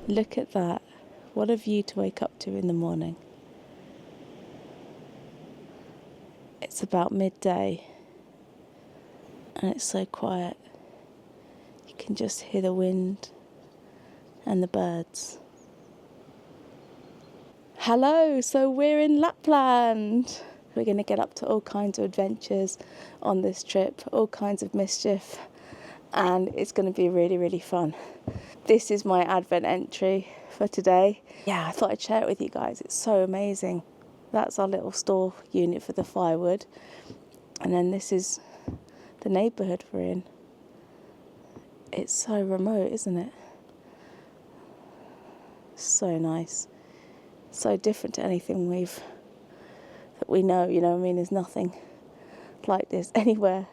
Look at that. What a view to wake up to in the morning. It's about midday and it's so quiet. You can just hear the wind and the birds. Hello, so we're in Lapland. We're going to get up to all kinds of adventures on this trip, all kinds of mischief, and it's going to be really, really fun. This is my Advent entry for today. Yeah, I thought I'd share it with you guys. It's so amazing. That's our little store unit for the firewood. And then this is the neighbourhood we're in. It's so remote, isn't it? So nice. So different to anything that we know, you know what I mean? There's nothing like this anywhere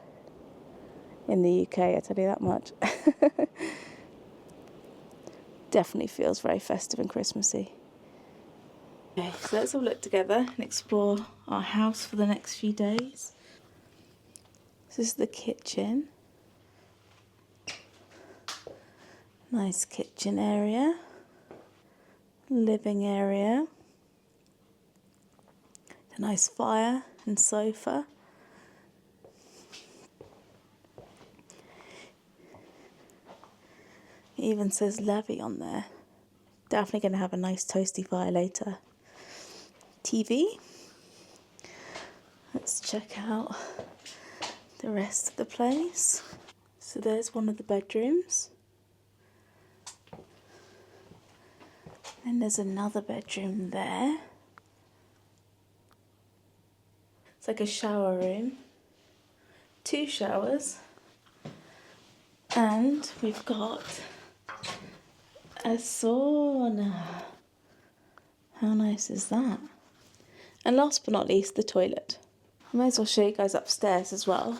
in the UK, I tell you that much. Definitely feels very festive and Christmassy. Okay, so let's all look together and explore our house for the next few days. This is the kitchen. Nice kitchen area. Living area. A nice fire and sofa. It even says Levy on there. Definitely going to have a nice toasty fire later. TV. Let's check out the rest of the place. So there's one of the bedrooms. And there's another bedroom there. It's like a shower room. 2 showers. And we've got a sauna. How nice is that? And last but not least, the toilet. I may as well show you guys upstairs as well.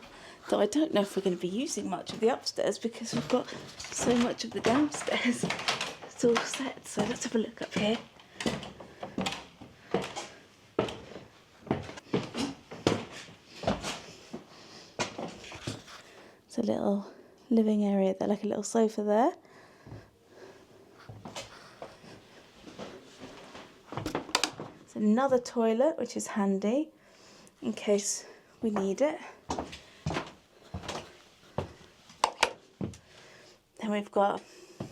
Though I don't know if we're going to be using much of the upstairs because we've got so much of the downstairs. It's all set. So let's have a look up here. It's a little living area there, like a little sofa there. There's another toilet, which is handy in case we need it. Then we've got a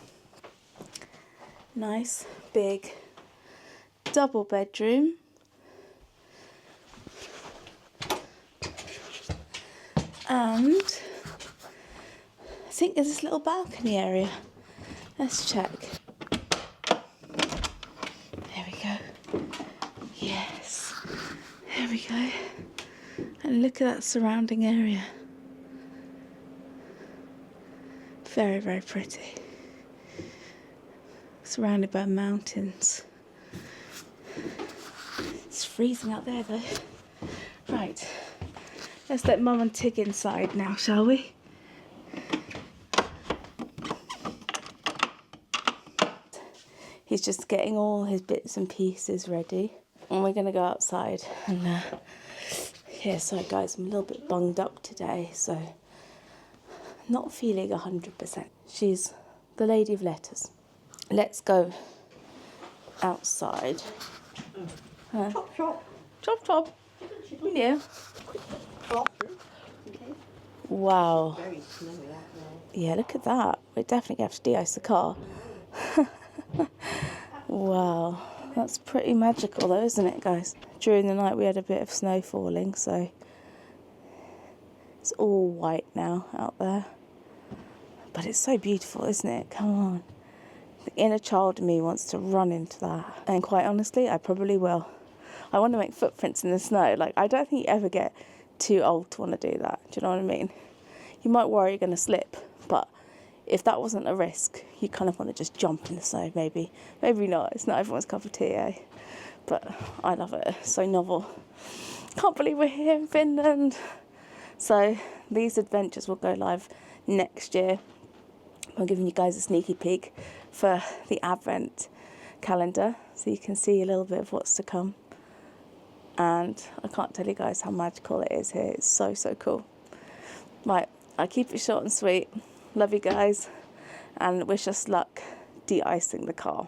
nice big double bedroom. And I think there's this little balcony area. Let's check. There we go. Yes. There we go. And look at that surrounding area. Very, very pretty. Surrounded by mountains. It's freezing out there though. Right. Let's let Mum and Tig inside now, shall we? He's just getting all his bits and pieces ready. And we're going to go outside. And yeah, sorry guys, I'm a little bit bunged up today, so not feeling 100%. She's the lady of letters. Let's go outside. Chop, chop. Chop, chop. Yeah. Wow. Very snowy out there. Yeah, look at that. We're definitely going to have to de-ice the car. Wow. That's pretty magical though, isn't it, guys? During the night we had a bit of snow falling, so it's all white now out there. But it's so beautiful, isn't it? Come on. The inner child in me wants to run into that. And quite honestly, I probably will. I want to make footprints in the snow. Like, I don't think you ever get too old to want to do that. Do you know what I mean? You might worry you're going to slip, but if that wasn't a risk, you kind of want to just jump in the snow, maybe. Maybe not. It's not everyone's cup of tea, eh? But I love it. It's so novel. Can't believe we're here in Finland. So these adventures will go live next year. I'm giving you guys a sneaky peek for the Advent calendar, so you can see a little bit of what's to come. And I can't tell you guys how magical it is here. It's so, so cool. Right, I keep it short and sweet. Love you guys, and wish us luck de-icing the car.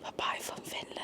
Bye-bye from Finland.